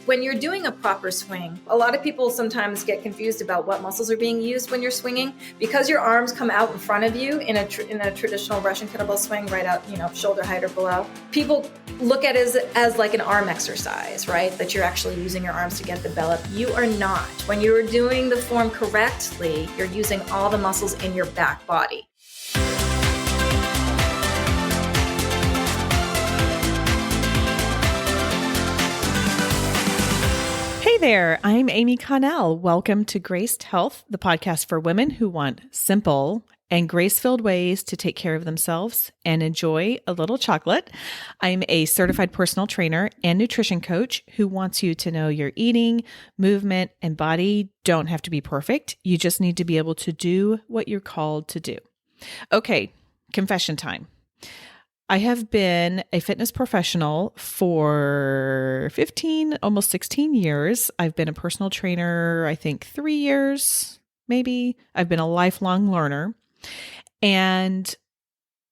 When you're doing a proper swing, a lot of people sometimes get confused about what muscles are being used when you're swinging. Because your arms come out in front of you in a traditional Russian kettlebell swing, right out, shoulder height or below. People look at it as like an arm exercise, right? That you're actually using your arms to get the bell up. You are not. When you're doing the form correctly, you're using all the muscles in your back body. Hey there, I'm Amy Connell. Welcome to Graced Health, the podcast for women who want simple and grace-filled ways to take care of themselves and enjoy a little chocolate. I'm a certified personal trainer and nutrition coach who wants you to know your eating, movement, and body don't have to be perfect. You just need to be able to do what you're called to do. Okay, confession time. I have been a fitness professional for 15, almost 16 years. I've been a personal trainer, I think 3 years, maybe. I've been a lifelong learner, and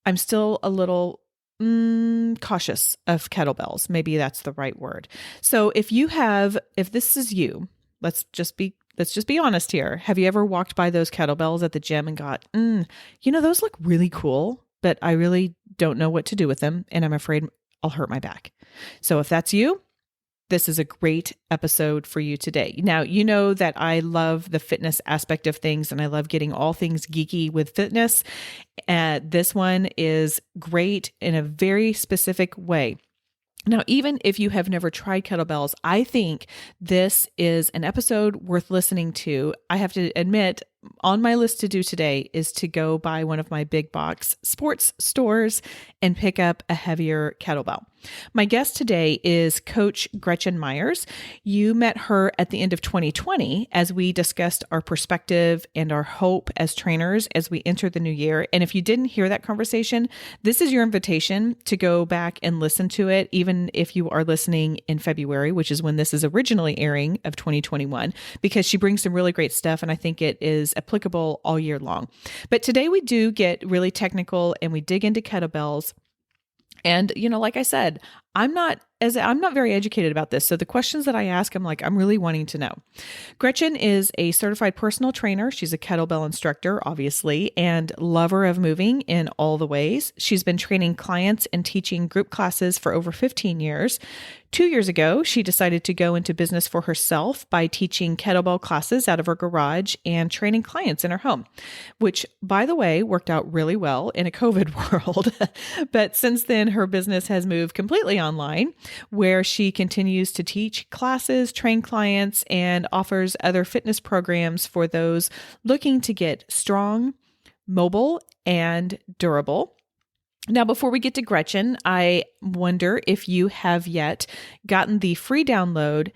I'm still a little cautious of kettlebells. Maybe that's the right word. So if this is you, let's just be honest here. Have you ever walked by those kettlebells at the gym and got, those look really cool, but I really don't know what to do with them, and I'm afraid I'll hurt my back. So if that's you, this is a great episode for you today. Now, you know that I love the fitness aspect of things, and I love getting all things geeky with fitness. This one is great in a very specific way. Now, even if you have never tried kettlebells, I think this is an episode worth listening to. I have to admit, on my list to do today is to go by one of my big box sports stores and pick up a heavier kettlebell. My guest today is Coach Gretchen Meyers. You met her at the end of 2020 as we discussed our perspective and our hope as trainers as we enter the new year. And if you didn't hear that conversation, this is your invitation to go back and listen to it, even if you are listening in February, which is when this is originally airing of 2021, because she brings some really great stuff, and I think it is applicable all year long. But today we do get really technical and we dig into kettlebells. And, like I said, I'm not very educated about this. So the questions that I ask, I'm really wanting to know. Gretchen is a certified personal trainer. She's a kettlebell instructor, obviously, and lover of moving in all the ways. She's been training clients and teaching group classes for over 15 years. 2 years ago, she decided to go into business for herself by teaching kettlebell classes out of her garage and training clients in her home, which, by the way, worked out really well in a COVID world. But since then, her business has moved completely online, where she continues to teach classes, train clients, and offers other fitness programs for those looking to get strong, mobile, and durable. Now, before we get to Gretchen, I wonder if you have yet gotten the free download,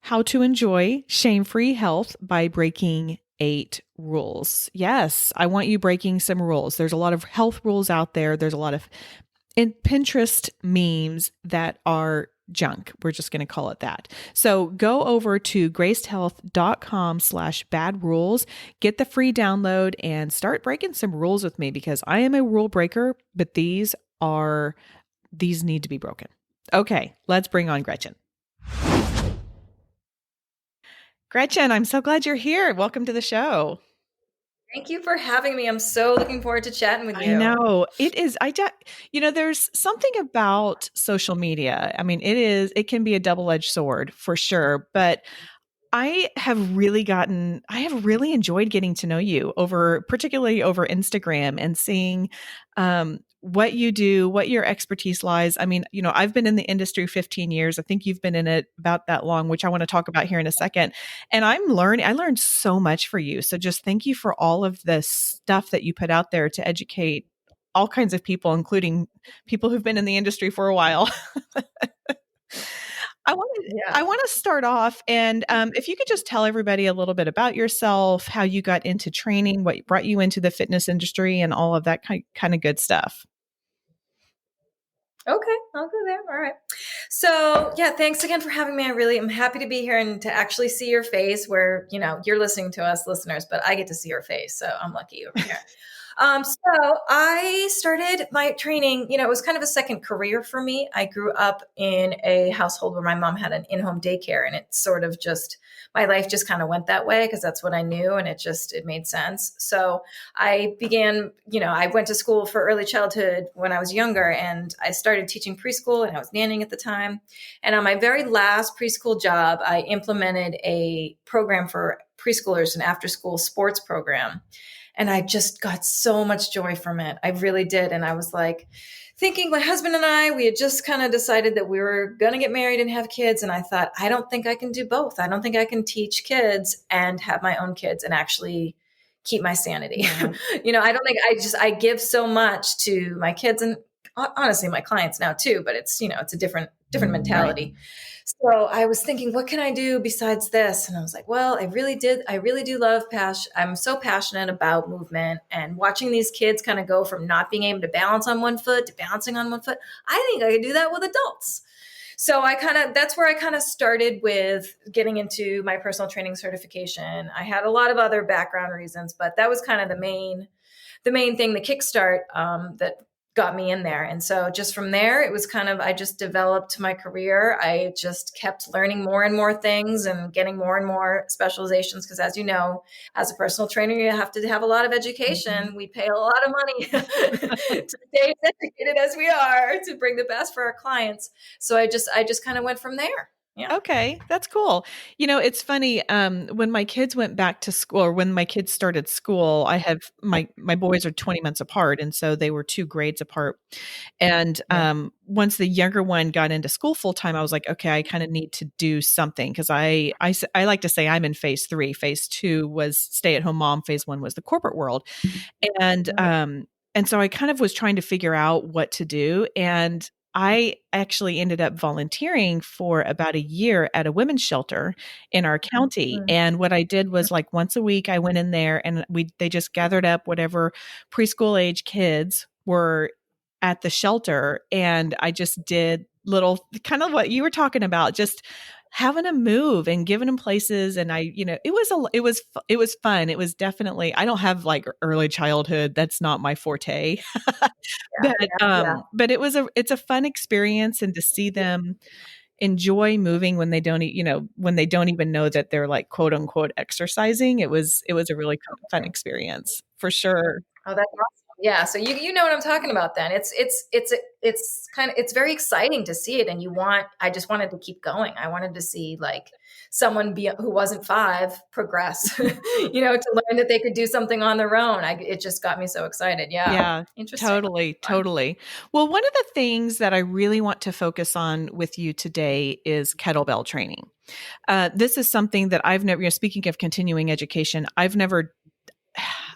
How to Enjoy Shame-Free Health by Breaking 8 Rules. Yes, I want you breaking some rules. There's a lot of health rules out there. There's a lot of Pinterest memes that are junk. We're just going to call it that. So go over to gracedhealth.com/bad rules, get the free download, and start breaking some rules with me, because I am a rule breaker, but these need to be broken. Okay, let's bring on Gretchen. Gretchen, I'm so glad you're here. Welcome to the show. Thank you for having me. I'm so looking forward to chatting with you. I know it is. There's something about social media. It can be a double-edged sword for sure, but I have really enjoyed getting to know you particularly over Instagram, and seeing what you do, what your expertise lies. I've been in the industry 15 years. I think you've been in it about that long, which I want to talk about here in a second. And I learned so much for you. So just thank you for all of the stuff that you put out there to educate all kinds of people, including people who've been in the industry for a while. I want to start off, and if you could just tell everybody a little bit about yourself, how you got into training, what brought you into the fitness industry, and all of that kind of good stuff. Okay, I'll go there. All right. So thanks again for having me. I really am happy to be here and to actually see your face, where, you're listening to us listeners, but I get to see your face. So I'm lucky over here. So I started my training, it was kind of a second career for me. I grew up in a household where my mom had an in-home daycare, and it sort of just, my life just kind of went that way because that's what I knew, and it made sense. So I began, I went to school for early childhood when I was younger, and I started teaching preschool, and I was nannying at the time. And on my very last preschool job, I implemented a program for preschoolers, an after-school sports program. And I just got so much joy from it. I really did. And I was like thinking, my husband and I, we had just kind of decided that we were going to get married and have kids. And I thought, I don't think I can do both. I don't think I can teach kids and have my own kids and actually keep my sanity. Yeah. I don't think I give so much to my kids and honestly my clients now too, but it's a different mentality. Right. So I was thinking, what can I do besides this? And I was like, well, I really do love I'm so passionate about movement and watching these kids kind of go from not being able to balance on one foot to balancing on one foot. I think I could do that with adults. So that's where I kind of started with getting into my personal training certification. I had a lot of other background reasons, but that was kind of the main thing, the kickstart that got me in there. And so just from there, it was kind of, I just developed my career. I just kept learning more and more things and getting more and more specializations. Because as you know, as a personal trainer, you have to have a lot of education. Mm-hmm. We pay a lot of money to stay as educated as we are to bring the best for our clients. So I just kind of went from there. Yeah. Okay, that's cool. It's funny. When my kids went back to school, or when my kids started school, I have my boys are 20 months apart, and so they were 2 grades apart. And once the younger one got into school full time, I was like, okay, I kind of need to do something because I like to say I'm in phase 3. Phase 2 was stay at home mom. Phase 1 was the corporate world, and so I kind of was trying to figure out what to do. And I actually ended up volunteering for about a year at a women's shelter in our county. Mm-hmm. And what I did was like once a week, I went in there and they just gathered up whatever preschool age kids were at the shelter. And I just did little, kind of what you were talking about, just having them move and giving them places. And it was fun. It was definitely, I don't have like early childhood. That's not my forte. But it's a fun experience, and to see them enjoy moving when they don't, when they don't even know that they're like quote unquote exercising. It was a really fun experience for sure. Oh, that's awesome. Yeah. So you know what I'm talking about then. It's very exciting to see it. And I just wanted to keep going. I wanted to see like someone who wasn't 5 progress, to learn that they could do something on their own. It just got me so excited. Yeah. Yeah. Interesting. Totally. Well, one of the things that I really want to focus on with you today is kettlebell training. This is something that I've never, speaking of continuing education,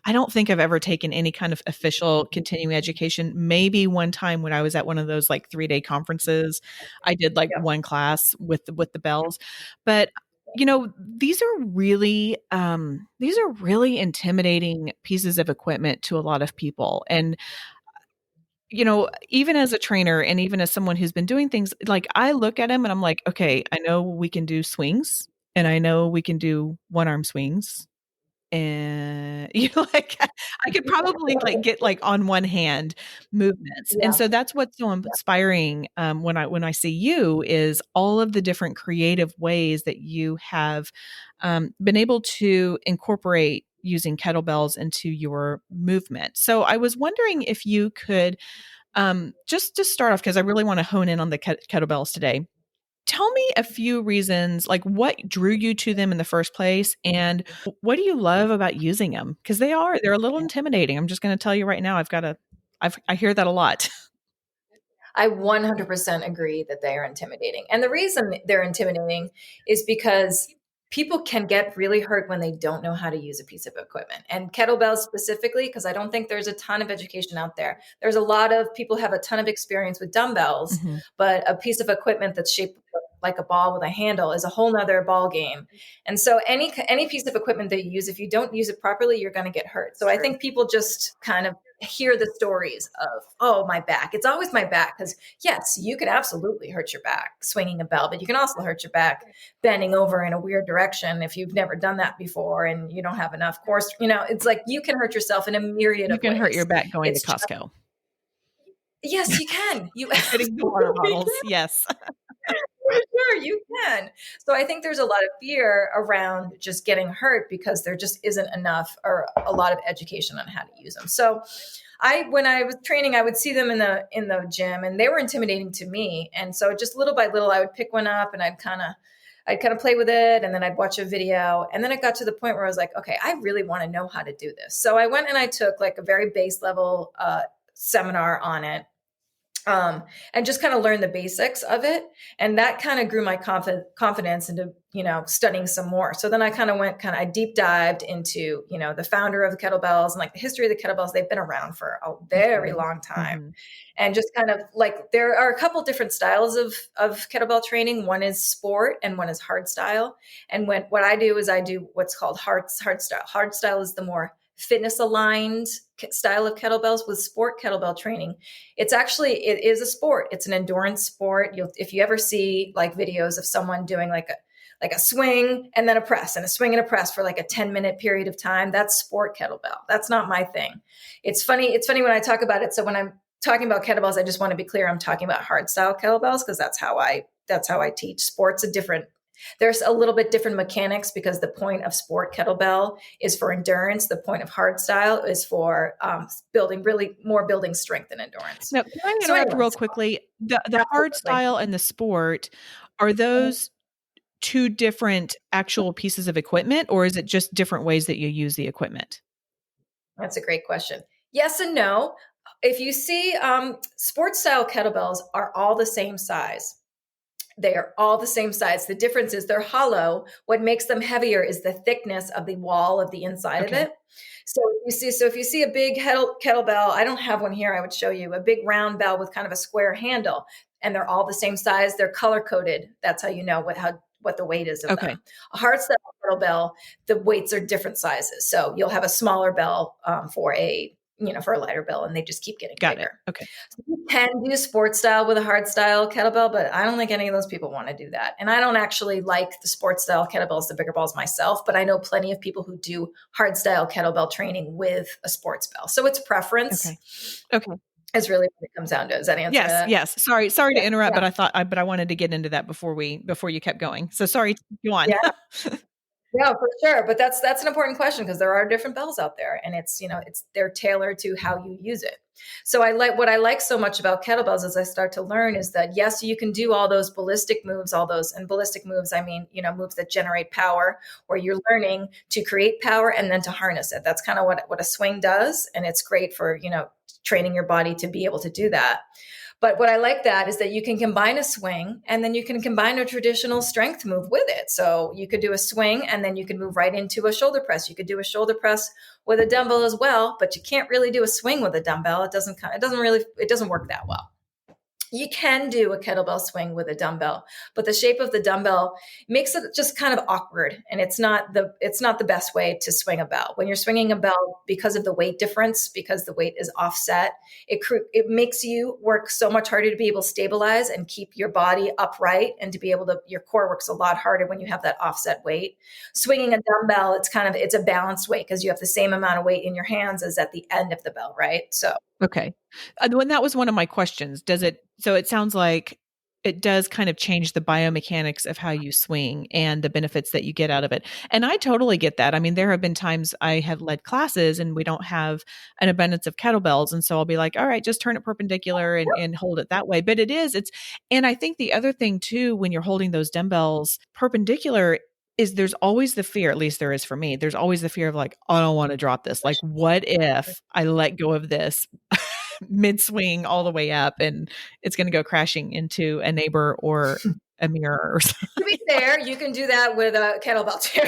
I don't think I've ever taken any kind of official continuing education. Maybe one time when I was at one of those like 3-day conferences, I did like one class with the bells. But these are really intimidating pieces of equipment to a lot of people. And even as a trainer and even as someone who's been doing things, like I look at them and I'm like, okay, I know we can do swings and I know we can do one-arm swings. And like I could probably like get like on one hand movements. Yeah. And so that's what's so inspiring when I see you is all of the different creative ways that you have been able to incorporate using kettlebells into your movement. So I was wondering if you could just to start off, because I really want to hone in on the kettlebells today. Tell me a few reasons, like what drew you to them in the first place, and what do you love about using them? Because they're a little intimidating. I'm just going to tell you right now. I hear that a lot. I 100% agree that they are intimidating. And the reason they're intimidating is because people can get really hurt when they don't know how to use a piece of equipment. And kettlebells specifically, because I don't think there's a ton of education out there. There's a lot of people have a ton of experience with dumbbells, mm-hmm. but a piece of equipment that's shaped like a ball with a handle is a whole nother ball game. And so any piece of equipment that you use, if you don't use it properly, you're going to get hurt. So I think people just kind of hear the stories of, oh, my back. It's always my back, because yes, you can absolutely hurt your back swinging a bell, but you can also hurt your back bending over in a weird direction if you've never done that before and you don't have enough course. It's like you can hurt yourself in a myriad You of can hurt your ways. back going to It's just, Costco. yes, you can. You Getting the water bottles. Yes. sure, you can. So I think there's a lot of fear around just getting hurt because there just isn't enough or a lot of education on how to use them. So when I was training, I would see them in the gym, and they were intimidating to me. And so just little by little, I would pick one up and I'd kind of play with it, and then I'd watch a video. And then it got to the point where I was like, okay, I really want to know how to do this. So I went and I took like a very base level seminar on it. And just kind of learn the basics of it. And that kind of grew my confidence into, studying some more. So then I I deep dived into, the founder of the kettlebells and like the history of the kettlebells. They've been around for a very long time. Mm-hmm. And just kind of like, there are a couple different styles of kettlebell training. One is sport and one is hard style. And what I do is I do what's called hard style. Hard style is the more fitness aligned style of kettlebells. With sport kettlebell training, it is a sport. It's an endurance sport. If you ever see like videos of someone doing like a swing and then a press and a swing and a press for like a 10-minute period of time, that's sport kettlebell. That's not my thing. It's funny when I talk about it. So when I'm talking about kettlebells, I just want to be clear, I'm talking about hard style kettlebells, because that's how I teach. Sports there's a little bit different mechanics, because the point of sport kettlebell is for endurance. The point of hard style is for building strength and endurance. Now, can I interrupt real quickly? The hard style and the sport, are those two different actual pieces of equipment, or is it just different ways that you use the equipment? That's a great question. Yes and no. If you see sports style kettlebells are all the same size. They are all the same size. The difference is they're hollow. What makes them heavier is the thickness of the wall of the inside of it. So if you see a big kettlebell, I don't have one here, I would show you a big round bell with kind of a square handle, and they're all the same size. They're color coded. That's how you know what the weight is of them. A hard style kettlebell, the weights are different sizes. So you'll have a smaller bell for a lighter bell, and they just keep getting bigger. Okay. So you can do sports style with a hard style kettlebell, but I don't think any of those people want to do that. And I don't actually like the sports style kettlebells, the bigger balls myself, but I know plenty of people who do hard style kettlebell training with a sports bell. So it's preference. Okay. Is really what it comes down to. Does that answer that? Yes. Sorry to interrupt, but I wanted to get into that before you kept going. So sorry, go on. Yeah. Yeah, for sure. But that's an important question, because there are different bells out there, and they're tailored to how you use it. So what I like so much about kettlebells as I start to learn is that, yes, you can do all those ballistic moves, and ballistic moves, I mean, moves that generate power, where you're learning to create power and then to harness it. That's kind of what a swing does. And it's great for, training your body to be able to do that. But what I like that is that you can combine a swing, and then you can combine a traditional strength move with it. So you could do a swing, and then you can move right into a shoulder press. You could do a shoulder press with a dumbbell as well, but you can't really do a swing with a dumbbell. It doesn't work that well. You can do a kettlebell swing with a dumbbell, but the shape of the dumbbell makes it just kind of awkward, and it's not the best way to swing a bell. When you're swinging a bell, because of the weight difference, because the weight is offset, it makes you work so much harder to be able to stabilize and keep your body upright, and to be able to, your core works a lot harder when you have that offset weight. Swinging a dumbbell, it's a balanced weight, because you have the same amount of weight in your hands as at the end of the bell, right? So. Okay. When that was one of my questions, so it sounds like it does kind of change the biomechanics of how you swing and the benefits that you get out of it. And I totally get that. I mean, there have been times I have led classes and we don't have an abundance of kettlebells. And so I'll be like, all right, just turn it perpendicular and hold it that way. But and I think the other thing too, when you're holding those dumbbells perpendicular, is there's always the fear, at least there is for me, there's always the fear of like, I don't want to drop this. Like, what if I let go of this mid swing all the way up and it's going to go crashing into a neighbor or a mirror or something? To be fair, you can do that with a kettlebell too.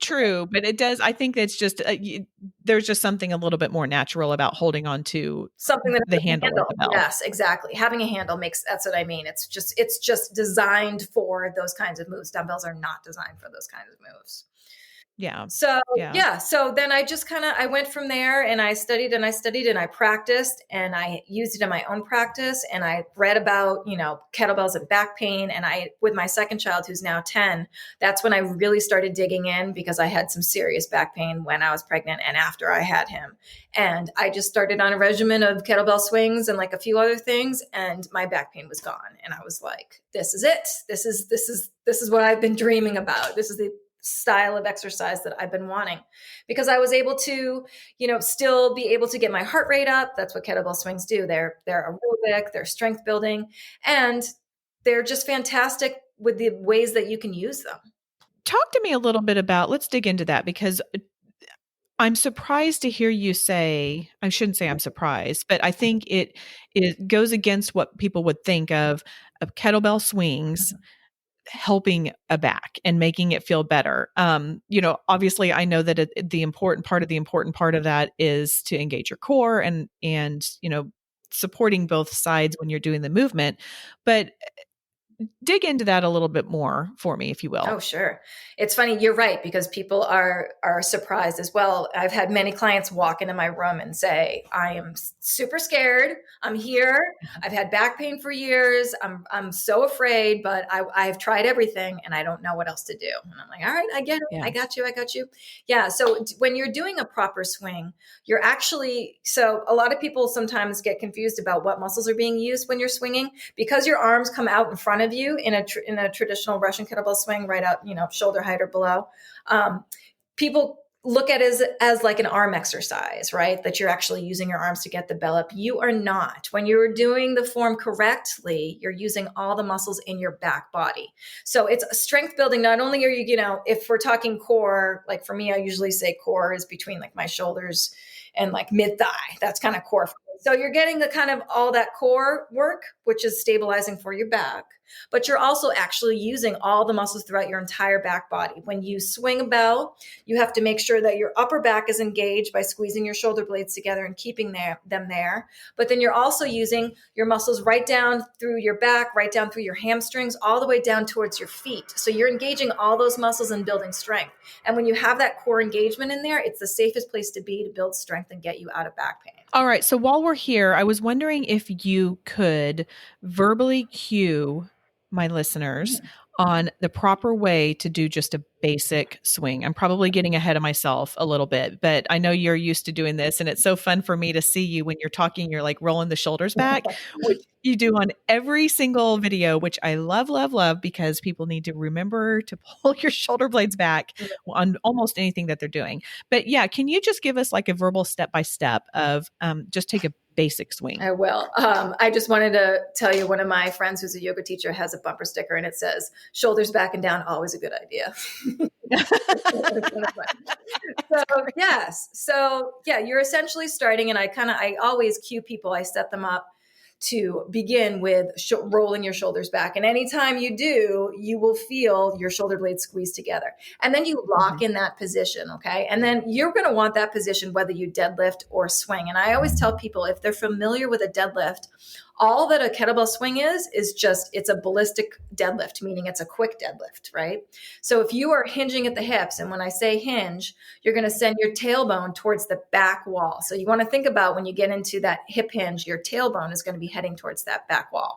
True. But it does, I think it's just, there's just something a little bit more natural about holding on to something that the handle of the bell. Yes, exactly. Having a handle that's what I mean. It's just designed for those kinds of moves. Dumbbells are not designed for those kinds of moves. Yeah. So Yeah. yeah, so then I just I went from there, and I studied and I studied and I practiced, and I used it in my own practice, and I read about, kettlebells and back pain. And with my second child, who's now 10, that's when I really started digging in, because I had some serious back pain when I was pregnant and after I had him. And I just started on a regimen of kettlebell swings and like a few other things, and my back pain was gone. And I was like, this is it. This is what I've been dreaming about. This is the style of exercise that I've been wanting, because I was able to, still be able to get my heart rate up. That's what kettlebell swings do. They're aerobic, they're strength building, and they're just fantastic with the ways that you can use them. Talk to me a little bit about, let's dig into that, because I'm surprised to hear you say, I shouldn't say I'm surprised, but I think it goes against what people would think of kettlebell swings helping a back and making it feel better. Obviously I know that the important part of that is to engage your core and supporting both sides when you're doing the movement, but dig into that a little bit more for me, if you will. Oh, sure. It's funny. You're right, because people are surprised as well. I've had many clients walk into my room and say, I am super scared. I'm here. I've had back pain for years. I'm so afraid, but I've tried everything and I don't know what else to do. And I'm like, all right, I get it. Yeah. I got you. Yeah. So when you're doing a proper swing, you're actually, so a lot of people sometimes get confused about what muscles are being used when you're swinging, because your arms come out in front of you in a traditional Russian kettlebell swing, right up, shoulder height or below. People look at it as like an arm exercise, right? That you're actually using your arms to get the bell up. You are not. When you're doing the form correctly, you're using all the muscles in your back body. So it's strength building. Not only are you, if we're talking core, like for me, I usually say core is between like my shoulders and like mid thigh. That's kind of core for me. So you're getting the kind of all that core work, which is stabilizing for your back, but you're also actually using all the muscles throughout your entire back body. When you swing a bell, you have to make sure that your upper back is engaged by squeezing your shoulder blades together and keeping them there. But then you're also using your muscles right down through your back, right down through your hamstrings, all the way down towards your feet. So you're engaging all those muscles and building strength. And when you have that core engagement in there, it's the safest place to be to build strength and get you out of back pain. All right. So while we're here, I was wondering if you could verbally cue my listeners on the proper way to do just a basic swing. I'm probably getting ahead of myself a little bit, but I know you're used to doing this, and it's so fun for me to see you when you're talking, you're like rolling the shoulders back, which you do on every single video, which I love, love, love, because people need to remember to pull your shoulder blades back on almost anything that they're doing. But yeah, can you just give us like a verbal step-by-step of just take a basic swing? I will. I just wanted to tell you, one of my friends who's a yoga teacher has a bumper sticker, and it says, shoulders back and down, always a good idea. Yes. So yeah, you're essentially starting, and I always cue people, I set them up to begin with rolling your shoulders back. And anytime you do, you will feel your shoulder blades squeeze together. And then you lock in that position, okay? And then you're going to want that position whether you deadlift or swing. And I always tell people, if they're familiar with a deadlift, all that a kettlebell swing is just, it's a ballistic deadlift, meaning it's a quick deadlift, right? So if you are hinging at the hips, and when I say hinge, you're going to send your tailbone towards the back wall. So you want to think about, when you get into that hip hinge, your tailbone is going to be heading towards that back wall.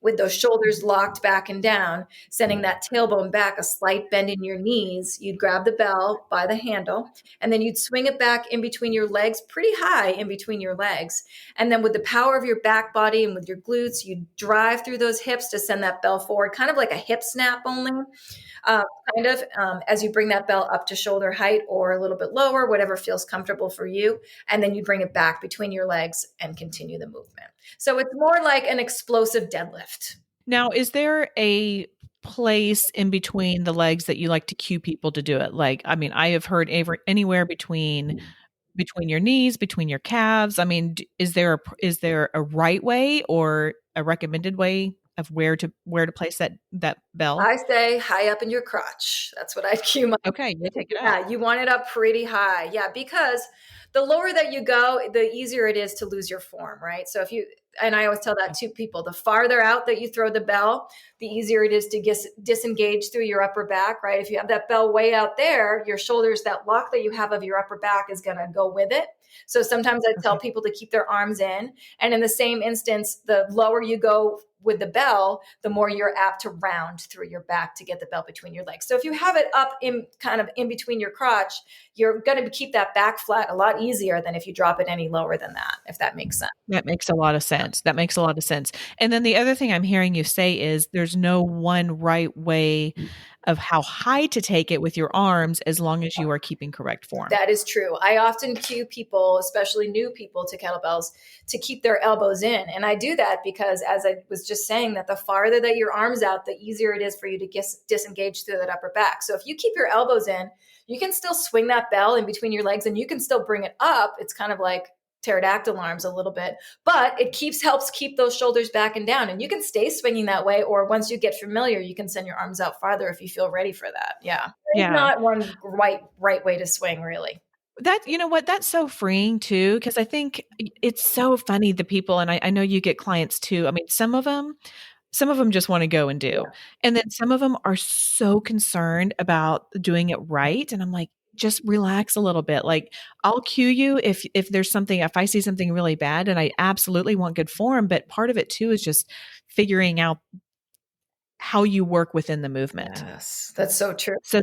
With those shoulders locked back and down, sending that tailbone back, a slight bend in your knees, you'd grab the bell by the handle, and then you'd swing it back in between your legs, pretty high in between your legs. And then with the power of your back body and with your glutes, you drive through those hips to send that bell forward, kind of like a hip snap only. As you bring that bell up to shoulder height or a little bit lower, whatever feels comfortable for you. And then you bring it back between your legs and continue the movement. So it's more like an explosive deadlift. Now, is there a place in between the legs that you like to cue people to do it? Like, I mean, I have heard anywhere between your knees, between your calves. I mean, is there a right way or a recommended way of where to place that bell? I say high up in your crotch. That's what I'd cue my. Okay, you take it up. Yeah, you want it up pretty high. Yeah, because the lower that you go, the easier it is to lose your form, right? So and I always tell that to people, the farther out that you throw the bell, the easier it is to disengage through your upper back, right? If you have that bell way out there, your shoulders, that lock that you have of your upper back is going to go with it. So sometimes I tell people to keep their arms in. And in the same instance, the lower you go with the bell, the more you're apt to round through your back to get the bell between your legs. So if you have it up in kind of in between your crotch, you're going to keep that back flat a lot easier than if you drop it any lower than that, if that makes sense. That makes a lot of sense. That makes a lot of sense. And then the other thing I'm hearing you say is there's no one right way of how high to take it with your arms as long as you are keeping correct form. That is true. I often cue people, especially new people to kettlebells, to keep their elbows in. And I do that because, as I was just saying, that the farther that your arm's out, the easier it is for you to disengage through that upper back. So if you keep your elbows in, you can still swing that bell in between your legs and you can still bring it up. It's kind of like pterodactyl arms a little bit, but it helps keep those shoulders back and down. And you can stay swinging that way, or once you get familiar, you can send your arms out farther if you feel ready for that. Yeah. There's not one right way to swing, really. That, you know what, that's so freeing too, because I think it's so funny, the people, and I know you get clients too. I mean, some of them just want to go and do. Yeah. And then some of them are so concerned about doing it right. And I'm like, just relax a little bit. Like, I'll cue you if there's something, if I see something really bad, and I absolutely want good form, but part of it too is just figuring out how you work within the movement. Yes, that's so true. So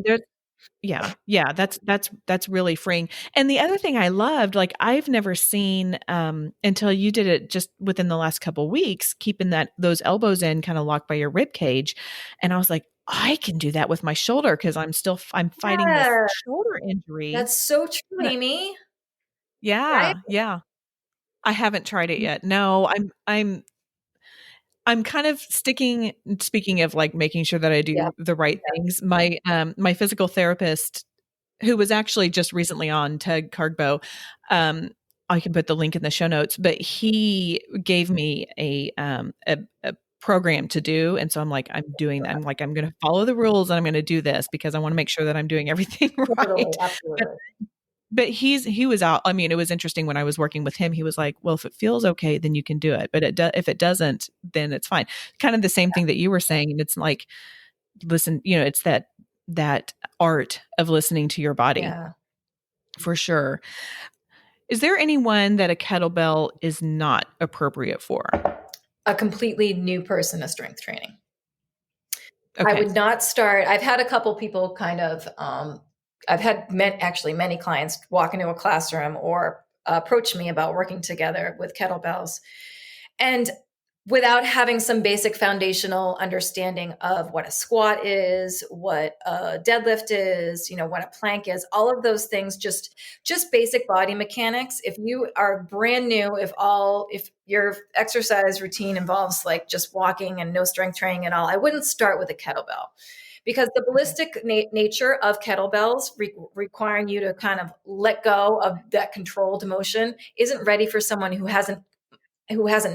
that's really freeing. And the other thing I loved, like, I've never seen until you did it just within the last couple of weeks, keeping those elbows in, kind of locked by your rib cage, and I was like, I can do that with my shoulder because I'm fighting this shoulder injury. That's so true, Amy. Yeah, right? Yeah. I haven't tried it yet. No, I'm kind of speaking of like making sure that I do the right things. My physical therapist, who was actually just recently on, Ted Cargbo, I can put the link in the show notes, but he gave me a program to do. And so I'm like, I'm doing that. I'm like, I'm going to follow the rules and I'm going to do this because I want to make sure that I'm doing everything right. Absolutely. But he was out. I mean, it was interesting when I was working with him. He was like, well, if it feels okay, then you can do it. But if it doesn't, then it's fine. Kind of the same thing that you were saying. And it's like, listen, it's that art of listening to your body, for sure. Is there anyone that a kettlebell is not appropriate for? A completely new person to strength training. Okay. I would not start. I've had a couple people kind of, I've had many clients walk into a classroom or approach me about working together with kettlebells. And without having some basic foundational understanding of what a squat is, what a deadlift is, what a plank is, all of those things, just basic body mechanics. If you are brand new, if your exercise routine involves like just walking and no strength training at all, I wouldn't start with a kettlebell. Because the ballistic nature of kettlebells requiring you to kind of let go of that controlled motion isn't ready for someone who hasn't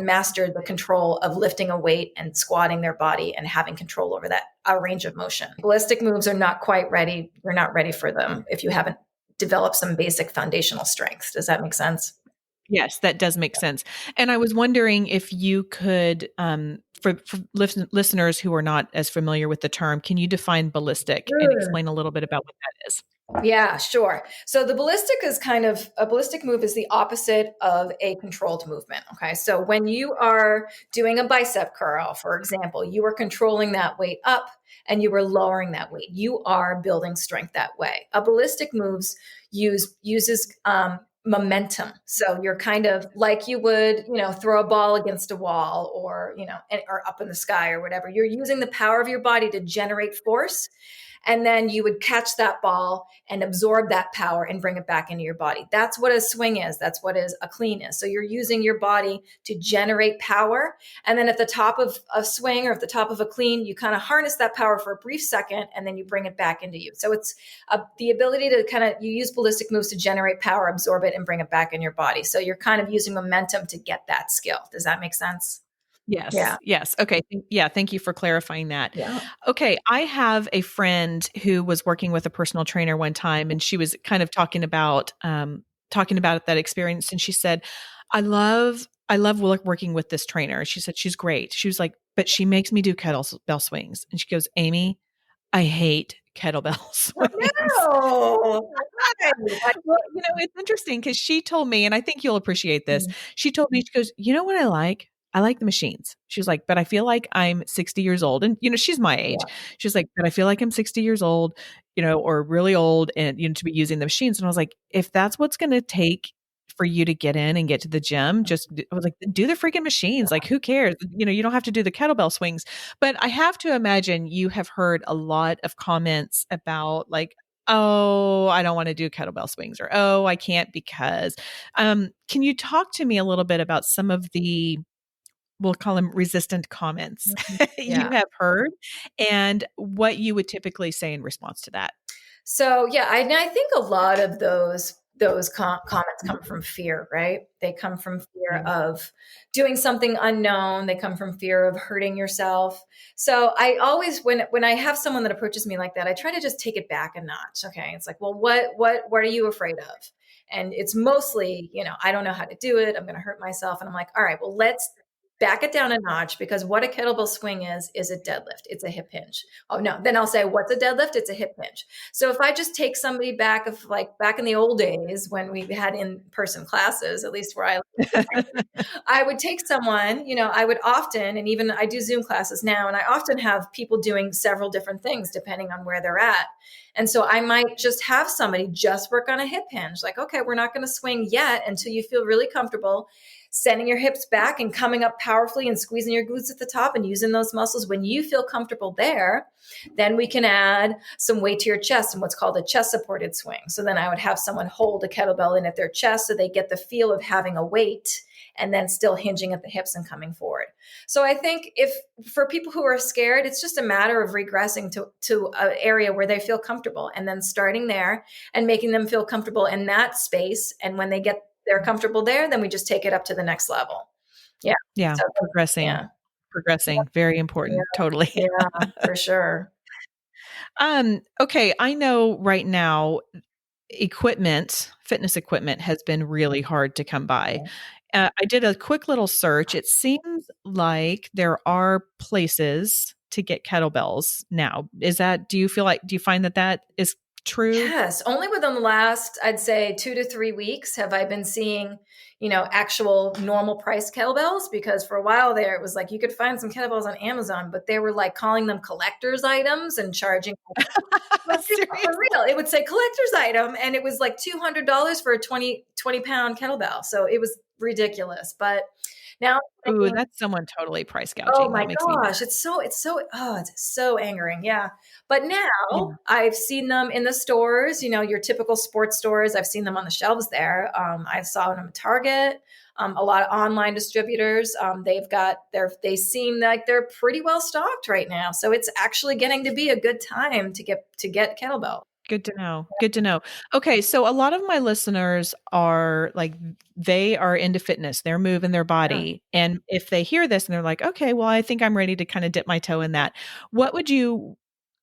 mastered the control of lifting a weight and squatting their body and having control over that range of motion. Ballistic moves are not quite ready. You're not ready for them if you haven't developed some basic foundational strength. Does that make sense? Yes, that does make sense. And I was wondering if you could, for listeners who are not as familiar with the term, can you define ballistic and explain a little bit about what that is? Yeah, sure. So the ballistic a ballistic move is the opposite of a controlled movement. Okay. So when you are doing a bicep curl, for example, you are controlling that weight up and you are lowering that weight. You are building strength that way. A ballistic moves uses momentum. So you're kind of like you would, throw a ball against a wall or up in the sky or whatever. You're using the power of your body to generate force. And then you would catch that ball and absorb that power and bring it back into your body. That's what a swing is. That's what a clean is. So you're using your body to generate power. And then at the top of a swing or at the top of a clean, you kind of harness that power for a brief second and then you bring it back into you. So it's the ability to you use ballistic moves to generate power, absorb it, and bring it back in your body. So you're kind of using momentum to get that skill. Does that make sense? Yes. Yeah. Yes. Okay. Thank you for clarifying that. Yeah. Okay. I have a friend who was working with a personal trainer one time, and she was kind of talking about that experience. And she said, I love I love working with this trainer. She said she's great. She was like, but she makes me do kettlebell swings. And she goes, Amy, I hate kettlebell swings. No. Why? Well, it's interesting because she told me, and I think you'll appreciate this. Mm. She told me, she goes, you know what I like? I like the machines. She's like, but I feel like I'm 60 years old. And, she's my age. Yeah. She's like, but I feel like I'm 60 years old, or really old and, to be using the machines. And I was like, if that's what's going to take for you to get in and get to the gym, I was like, do the freaking machines. Like, who cares? You don't have to do the kettlebell swings. But I have to imagine you have heard a lot of comments about like, oh, I don't want to do kettlebell swings, or, oh, I can't because. Can you talk to me a little bit about some of the, we'll call them resistant comments Mhm. you Yeah. have heard and what you would typically say in response to that? So yeah, I think a lot of those comments come from fear, right? They come from fear Yeah. of doing something unknown. They come from fear of hurting yourself. So I always, when I have someone that approaches me like that, I try to just take it back a notch. Okay, it's like, well, what are you afraid of? And it's mostly, I don't know how to do it. I'm going to hurt myself, and I'm like, all right, well, let's back it down a notch, because what a kettlebell swing is a deadlift. It's a hip hinge. Oh no, then I'll say, what's a deadlift? It's a hip hinge. So if I just take somebody back back in the old days when we had in-person classes, at least where I would take someone, I would often, and even I do Zoom classes now, and I often have people doing several different things depending on where they're at. And so I might just have somebody just work on a hip hinge. Like, okay, we're not going to swing yet until you feel really comfortable sending your hips back and coming up powerfully and squeezing your glutes at the top and using those muscles. When you feel comfortable there, then we can add some weight to your chest and what's called a chest supported swing. So then I would have someone hold a kettlebell in at their chest so they get the feel of having a weight and then still hinging at the hips and coming forward. So I think if for people who are scared, it's just a matter of regressing to an area where they feel comfortable and then starting there and making them feel comfortable in that space. And when they're comfortable there, then we just take it up to the next level. Yeah. Yeah. So Progressing, yeah. very Yeah. important. Totally. Yeah, for sure. Okay. I know right now fitness equipment has been really hard to come by. I did a quick little search. It seems like there are places to get kettlebells now. Do you find that is true? Yes, only within the last, I'd say 2 to 3 weeks have I been seeing, actual normal price kettlebells, because for a while there, it was like you could find some kettlebells on Amazon, but they were like calling them collector's items and charging for Seriously? real. It would say collector's item, and it was like $200 for a 20 pound kettlebell. So it was ridiculous. But now, Ooh, that's someone totally price oh gouging. my That makes me mad. gosh, it's so angering. Yeah. But Yeah. now I've seen them in the stores, your typical sports stores. I've seen them on the shelves there. I saw them at Target, a lot of online distributors. They seem like they're pretty well stocked right now. So it's actually getting to be a good time to get kettlebell. Good to know. Good to know. Okay, so a lot of my listeners are like, they are into fitness. They're moving their Yeah. body. And if they hear this and they're like, okay, well, I think I'm ready to kind of dip my toe in that. What would you,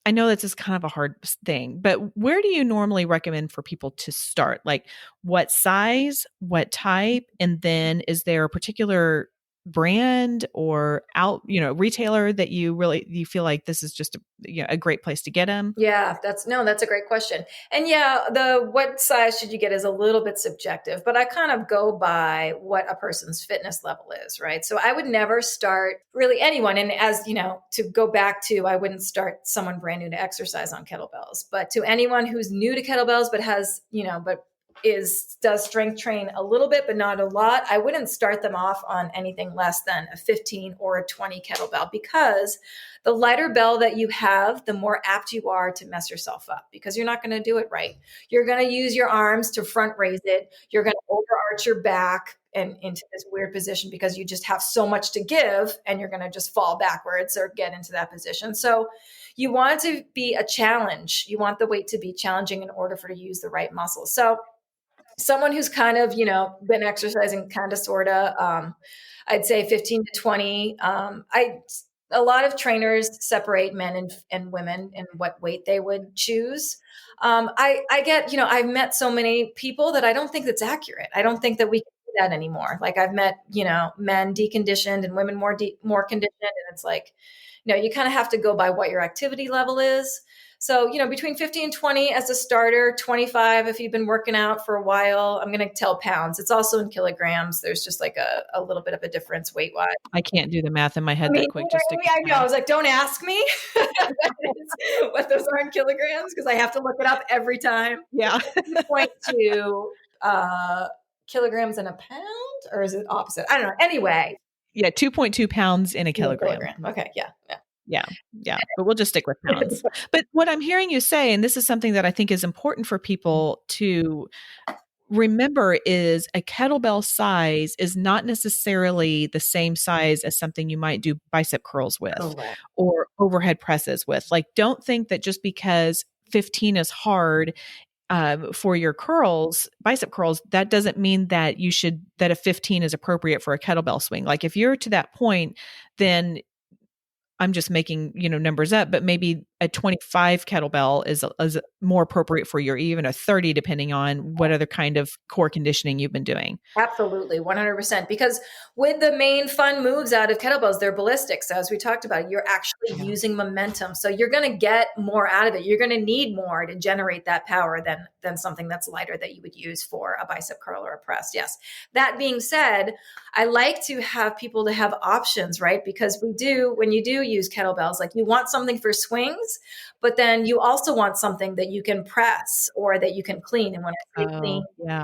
I know that's just kind of a hard thing, but where do you normally recommend for people to start? Like, what size, what type? And then is there a particular brand or retailer that you feel like this is just a great place to get them? Yeah, that's a great question. And yeah, the what size should you get is a little bit subjective, but I kind of go by what a person's fitness level is, right? So I would never start really anyone. And as you know, to go back to, I wouldn't start someone brand new to exercise on kettlebells, but to anyone who's new to kettlebells, but has, does strength train a little bit, but not a lot, I wouldn't start them off on anything less than a 15 or a 20 kettlebell, because the lighter bell that you have, the more apt you are to mess yourself up, because you're not going to do it right. You're going to use your arms to front raise it. You're going to overarch your back and into this weird position because you just have so much to give, and you're going to just fall backwards or get into that position. So you want it to be a challenge. You want the weight to be challenging in order for you to use the right muscles. So someone who's kind of, been exercising kind of, sort of, I'd say 15 to 20. A lot of trainers separate men and women and what weight they would choose. I get, I've met so many people that I don't think that's accurate. I don't think that we can that anymore. Like I've met, men deconditioned and women more conditioned. And it's like, you kind of have to go by what your activity level is. So, between 50 and 20 as a starter, 25 if you've been working out for a while. I'm going to tell pounds. It's also in kilograms. There's just like a little bit of a difference weight wise. I can't do the math in my head that quick. Just stick with I know. I pounds. was like, don't ask me what those are in kilograms because I have to look it up every time. Yeah. 2.2 kilograms in a pound, or is it opposite? I don't know. Anyway. Yeah, 2.2 pounds in a kilogram. Okay. Yeah. Yeah. But we'll just stick with pounds. But what I'm hearing you say, and this is something that I think is important for people to remember, is a kettlebell size is not necessarily the same size as something you might do bicep curls with or overhead presses with. Like, don't think that just because 15 is hard for your curls, bicep curls, that doesn't mean that that a 15 is appropriate for a kettlebell swing. Like if you're to that point, then I'm just making, numbers up, but maybe a 25 kettlebell is more appropriate for you, or even a 30, depending on what other kind of core conditioning you've been doing. Absolutely. 100%. Because with the main fun moves out of kettlebells, they're ballistic. So as we talked about, you're actually using momentum. So you're going to get more out of it. You're going to need more to generate that power than something that's lighter that you would use for a bicep curl or a press. Yes. That being said, I like to have people to have options, right? Because when you do use kettlebells, like you want something for swings, but then you also want something that you can press or that you can clean. And when I say clean,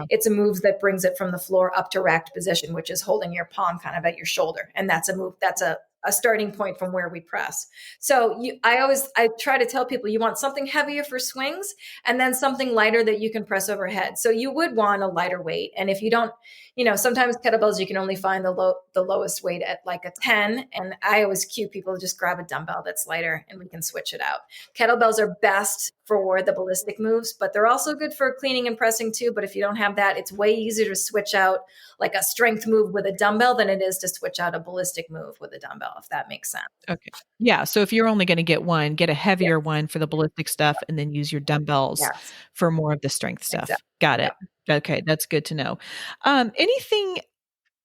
it's a move that brings it from the floor up to racked position, which is holding your palm kind of at your shoulder. And that's a move. That's a starting point from where we press. So I try to tell people you want something heavier for swings and then something lighter that you can press overhead. So you would want a lighter weight. And if you don't, sometimes kettlebells, you can only find the lowest weight at like a 10. And I always cue people to just grab a dumbbell that's lighter and we can switch it out. Kettlebells are best for the ballistic moves, but they're also good for cleaning and pressing too. But if you don't have that, it's way easier to switch out like a strength move with a dumbbell than it is to switch out a ballistic move with a dumbbell, if that makes sense. Okay. Yeah. So if you're only going to get one, get a heavier one for the ballistic stuff and then use your dumbbells for more of the strength stuff. Exactly. Got it. Yeah. Okay. That's good to know.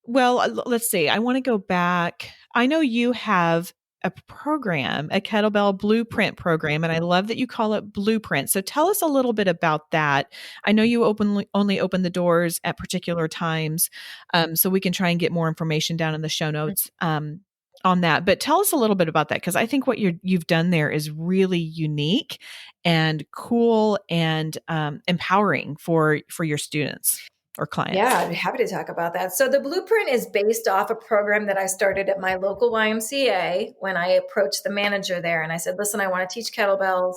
Let's see. I want to go back. I know you have a program, a kettlebell blueprint program, and I love that you call it blueprint. So tell us a little bit about that. I know you only open the doors at particular times, so we can try and get more information down in the show notes on that. But tell us a little bit about that, because I think what you've done there is really unique and cool and empowering for your students or clients. Yeah, I'd be happy to talk about that. So the blueprint is based off a program that I started at my local YMCA when I approached the manager there. And I said, listen, I want to teach kettlebells.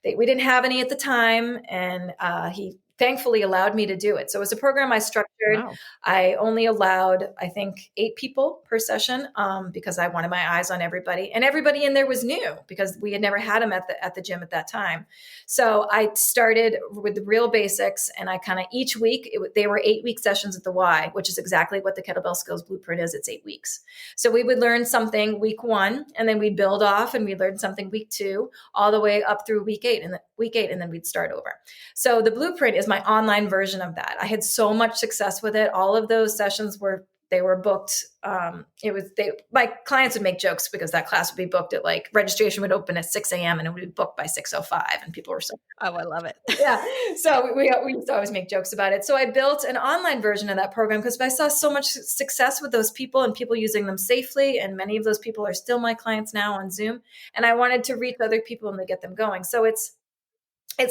We didn't have any at the time. And he thankfully allowed me to do it. So it was a program I structured. Wow. I only allowed, I think, 8 people per session because I wanted my eyes on everybody. And everybody in there was new because we had never had them at the gym at that time. So I started with the real basics, and I kind of each week, they were 8-week sessions at the Y, which is exactly what the Kettlebell Skills Blueprint is. It's 8 weeks. So we would learn something week 1, and then we'd build off, and we'd learn something week 2, all the way up through week 8, and then we'd start over. So the blueprint is my online version of that. I had so much success with it. All of those sessions were booked. My clients would make jokes because that class would be booked at registration would open at 6 a.m. and it would be booked by 6:05, and people were so, oh, I love it. Yeah. So we used to always make jokes about it. So I built an online version of that program because I saw so much success with those people and people using them safely. And many of those people are still my clients now on Zoom. And I wanted to reach other people and to get them going. So it's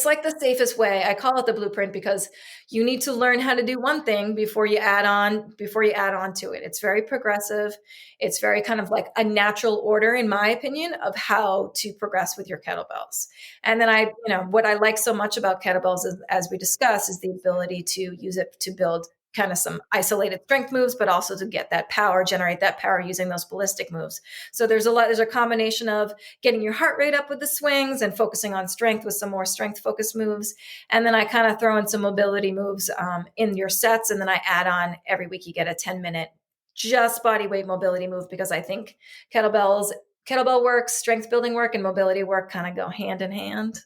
like the safest way. I call it the blueprint because you need to learn how to do one thing before you add on to it. It's very progressive. It's very kind of like a natural order, in my opinion, of how to progress with your kettlebells. And then what I like so much about kettlebells is, as we discussed, is the ability to use it to build kind of some isolated strength moves, but also to get that power, generate that power using those ballistic moves. So there's a combination of getting your heart rate up with the swings and focusing on strength with some more strength focused moves. And then I kind of throw in some mobility moves in your sets. And then I add on every week, you get a 10-minute just body weight mobility move, because I think kettlebell work, strength building work, and mobility work kind of go hand in hand.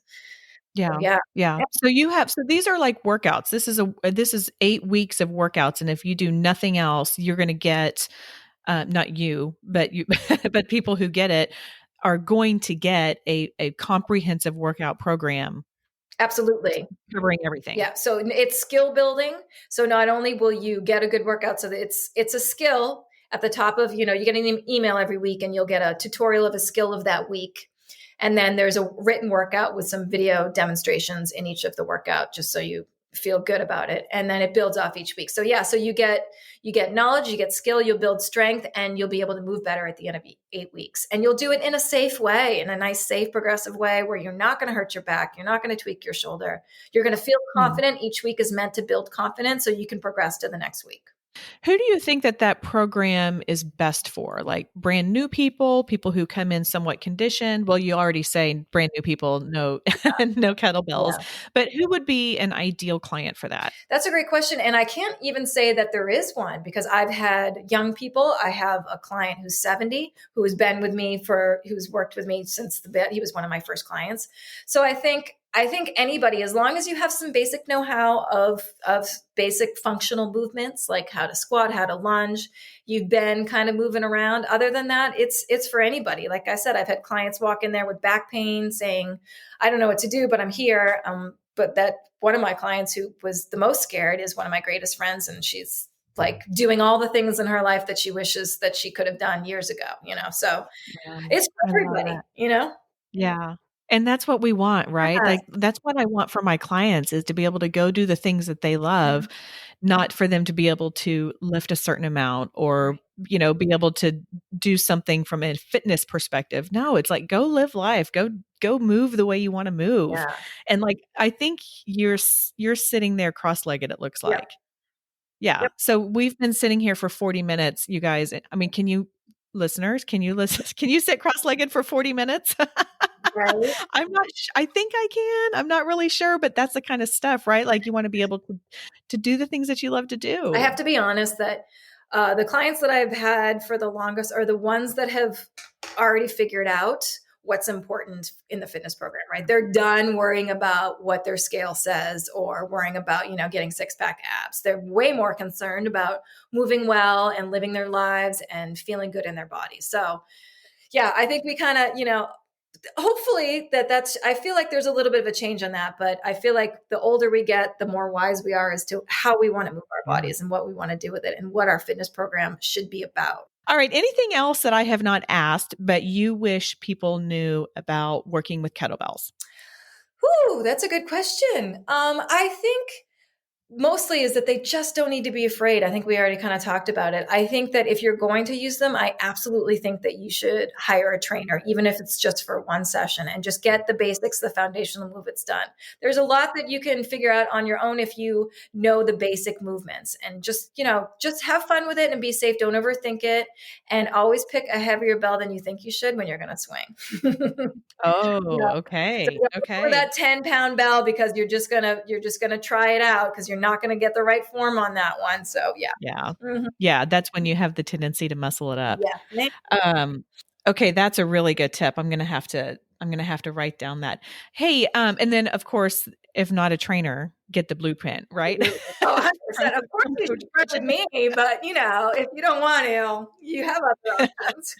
Yeah. Yeah. Yeah. So these are like workouts. This is 8 weeks of workouts. And if you do nothing else, you're going to get, not you, but you, but people who get it are going to get a comprehensive workout program Absolutely. covering everything. Yeah, so it's skill building. So not only will you get a good workout, so that it's a skill at the top of, you get an email every week and you'll get a tutorial of a skill of that week. And then there's a written workout with some video demonstrations in each of the workout, just so you feel good about it. And then it builds off each week. So yeah, so you get knowledge, you get skill, you'll build strength, and you'll be able to move better at the end of 8 weeks. And you'll do it in a safe way, in a nice, safe, progressive way where you're not going to hurt your back. You're not going to tweak your shoulder. You're going to feel Mm. confident. Each week is meant to build confidence so you can progress to the next week. Who do you think that program is best for? Like brand new people, people who come in somewhat conditioned? Well, you already say brand new people, no, no kettlebells, Yeah. but who would be an ideal client for that? That's a great question. And I can't even say that there is one, because I've had young people. I have a client who's 70, who's worked with me since he was one of my first clients. So I think anybody, as long as you have some basic know-how of basic functional movements, like how to squat, how to lunge, you've been kind of moving around. Other than that, it's for anybody. Like I said, I've had clients walk in there with back pain saying, I don't know what to do, but I'm here. But that one of my clients who was the most scared is one of my greatest friends, and she's like doing all the things in her life that she wishes that she could have done years ago, so Yeah, it's I for love everybody. Yeah. And that's what we want, right? Yes. Like that's what I want for my clients is to be able to go do the things that they love, not for them to be able to lift a certain amount or, be able to do something from a fitness perspective. No, it's like go live life, go move the way you want to move. Yeah. And like I think you're sitting there cross-legged, it looks Yep. like. Yeah. Yep. So we've been sitting here for 40 minutes, you guys. I mean, listeners, can you listen? Can you sit cross-legged for 40 minutes? Right. I think I can. I'm not really sure, but that's the kind of stuff, right? Like you want to be able to do the things that you love to I do. have to be honest that the clients that I've had for the longest are the ones that have already figured out what's important in the fitness program, right? They're done worrying about what their scale says or worrying about, getting six-pack abs. They're way more concerned about moving well and living their lives and feeling good in their bodies. So, yeah, I think we kind of, hopefully that's I feel like there's a little bit of a change on that, but I feel like the older we get, the more wise we are as to how we want to move our Yeah. bodies and what we want to do with it and what our fitness program should be about. All right. Anything else that I have not asked, but you wish people knew about working with kettlebells? Whew, that's a good question. I think mostly is that they just don't need to be afraid. I think we already kind of talked about it. I think that if you're going to use them, I absolutely think that you should hire a trainer, even if it's just for one session, and just get the basics, the foundational movements done. There's a lot that you can figure out on your own if you know the basic movements, and just have fun with it and be safe. Don't overthink it, and always pick a heavier bell than you think you should when you're going to swing. Oh, So okay. yeah, look for Okay. that 10-pound bell, because you're just gonna try it out, because you're not gonna get the right form on that one. So yeah. Yeah. Mhm. Yeah. That's when you have the tendency to muscle it up. Yeah. Um, okay, that's a really good tip. I'm gonna have to write down that. Hey, and then of course, if not a trainer, get the blueprint, right? Absolutely. Oh, from, 100%. Of course from you Coach should work with Gretchen. me, but if you don't want to, you have other options.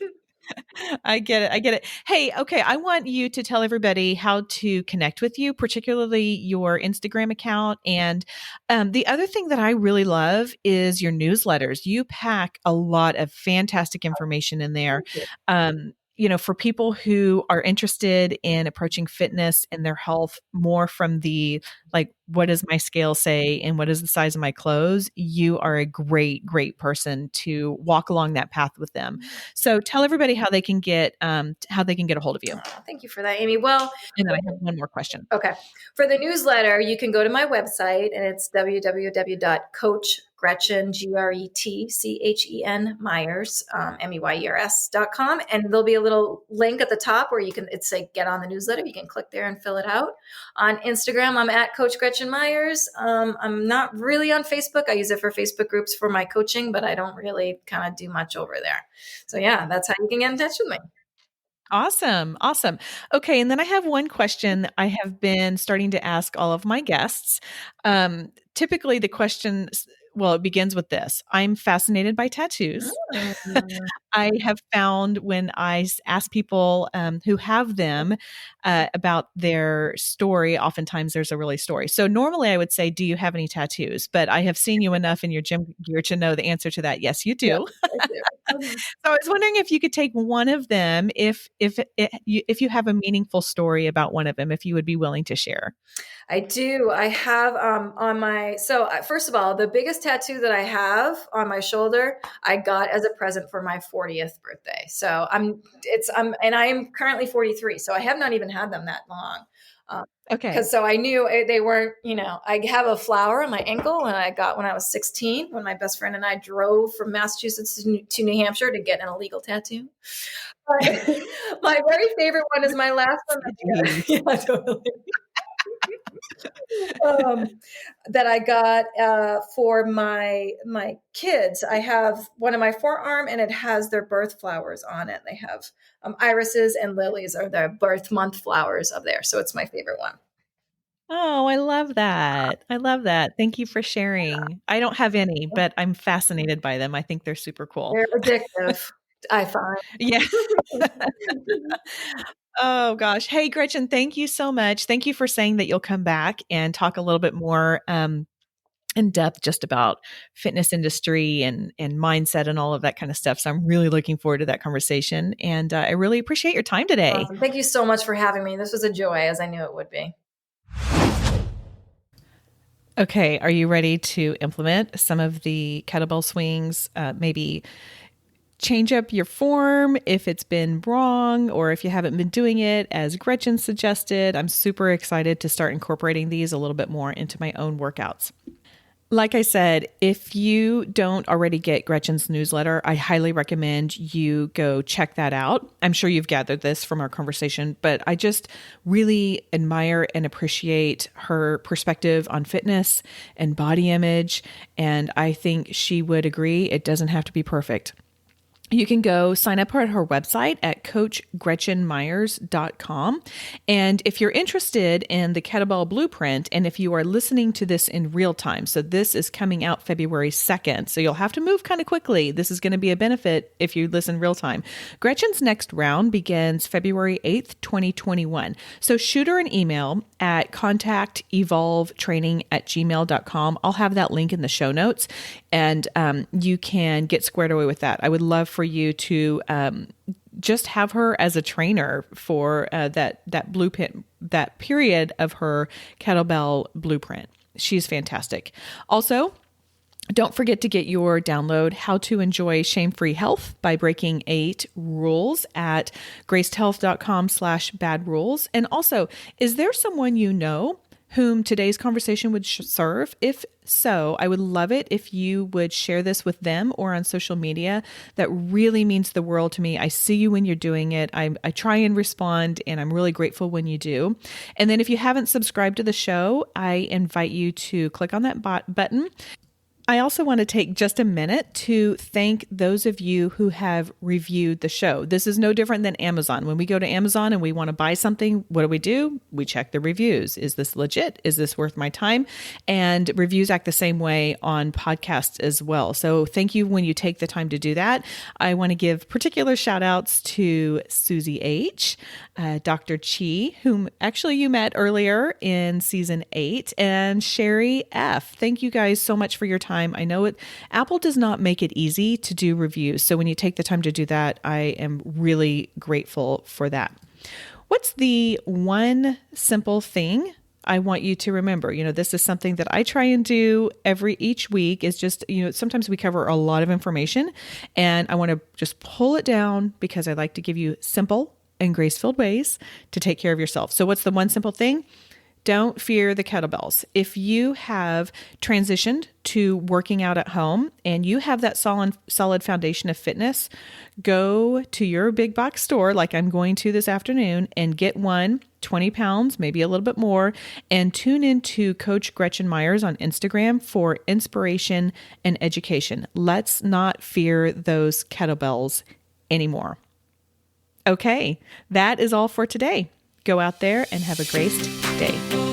I get it. I get it. Hey, okay. I want you to tell everybody how to connect with you, particularly your Instagram account. And the other thing that I really love is your newsletters. You pack a lot of fantastic information in there. Thank you. For people who are interested in approaching fitness and their health more from the like, what does my scale say and what is the size of my clothes? You are a great, great person to walk along that path with them. So tell everybody how they can get a hold of you. Oh, thank you for that, Amy. Well, And then I have one more question. okay. For the newsletter, you can go to my website, and it's www.coachgretchen, Gretchen Meyers, Meyers.com. And there'll be a little link at the top where it's like get on the newsletter. You can click there and fill it out. On Instagram, I'm at Coach Gretchen Meyers. I'm not really on Facebook. I use it for Facebook groups for my coaching, but I don't really kind of do much over there. So yeah, that's how you can get in touch with me. Awesome. Awesome. Okay. And then I have one question I have been starting to ask all of my guests. Typically, the question, well, it begins with this. I'm fascinated by tattoos. Mm. I have found when I ask people who have them about their story, oftentimes there's a really story. So normally I would say, do you have any tattoos? But I have seen you enough in your gym gear to know the answer to that. Yes, you Yes, do. I do. Mhm. So I was wondering if you could take one of them, if you have a meaningful story about one of them, if you would be willing to share. I do. I have on my first of all, the biggest tattoo that I have on my shoulder, I got as a present for my 40th birthday. So and I am currently 43, so I have not even had them that long. Okay. Because so I knew they weren't, I have a flower on my ankle and I got when I was 16, when my best friend and I drove from Massachusetts to New Hampshire to get an illegal tattoo. But my very favorite one is my last one. Yeah, totally. um, that I got for my kids. I have one on my forearm, and it has their birth flowers on it. They have irises and lilies are their birth month flowers of there. So it's my favorite one. Oh, I love that. I love that. Thank you for sharing. I don't have any, but I'm fascinated by them. I think they're super cool. They're addictive, I find. Yeah. Oh gosh. Hey, Gretchen, thank you so much. Thank you for saying that you'll come back and talk a little bit more in depth just about fitness industry and mindset and all of that kind of stuff. So I'm really looking forward to that conversation. And I really appreciate your time today. Awesome. Thank you so much for having me. This was a joy, as I knew it would be. Okay. Are you ready to implement some of the kettlebell swings? Maybe change up your form if it's been wrong or if you haven't been doing it as Gretchen suggested. I'm super excited to start incorporating these a little bit more into my own workouts. Like I said, if you don't already get Gretchen's newsletter, I highly recommend you go check that out. I'm sure you've gathered this from our conversation, but I just really admire and appreciate her perspective on fitness and body image. And I think she would agree it doesn't have to be perfect. You can go sign up at her website at coachgretchenmeyers.com. And if you're interested in the Kettlebell Blueprint, and if you are listening to this in real time, so this is coming out February 2nd, so you'll have to move kind of quickly. This is going to be a benefit if you listen real time. Gretchen's next round begins February 8th, 2021. So shoot her an email at contactevolvetraining@gmail.com. I'll have that link in the show notes, and you can get squared away with that. I would love for you to just have her as a trainer for that blueprint, that period of her kettlebell blueprint. She's fantastic. Also, don't forget to get your download, How to Enjoy Shame-Free Health by Breaking 8 Rules at gracedhealth.com/bad rules. And also, is there someone you know whom today's conversation would serve? If so, I would love it if you would share this with them or on social media. That really means the world to me. I see you when you're doing it. I try and respond, and I'm really grateful when you do. And then if you haven't subscribed to the show, I invite you to click on that button. I also want to take just a minute to thank those of you who have reviewed the show. This is no different than Amazon. When we go to Amazon and we want to buy something, what do? We check the reviews. Is this legit? Is this worth my time? And reviews act the same way on podcasts as well. So thank you when you take the time to do that. I want to give particular shout outs to Susie H., Dr. Chi, whom actually you met earlier in season 8, and Sherry F. Thank you guys so much for your time. I know Apple does not make it easy to do reviews. So when you take the time to do that, I am really grateful for that. What's the one simple thing I want you to remember? This is something that I try and do each week is just, sometimes we cover a lot of information and I want to just pull it down because I like to give you simple and grace-filled ways to take care of yourself. So what's the one simple thing? Don't fear the kettlebells. If you have transitioned to working out at home and you have that solid foundation of fitness, go to your big box store like I'm going to this afternoon and get 20 pounds, maybe a little bit more, and tune into Coach Gretchen Meyers on Instagram for inspiration and education. Let's not fear those kettlebells anymore. Okay, that is all for today. Go out there and have a graced day.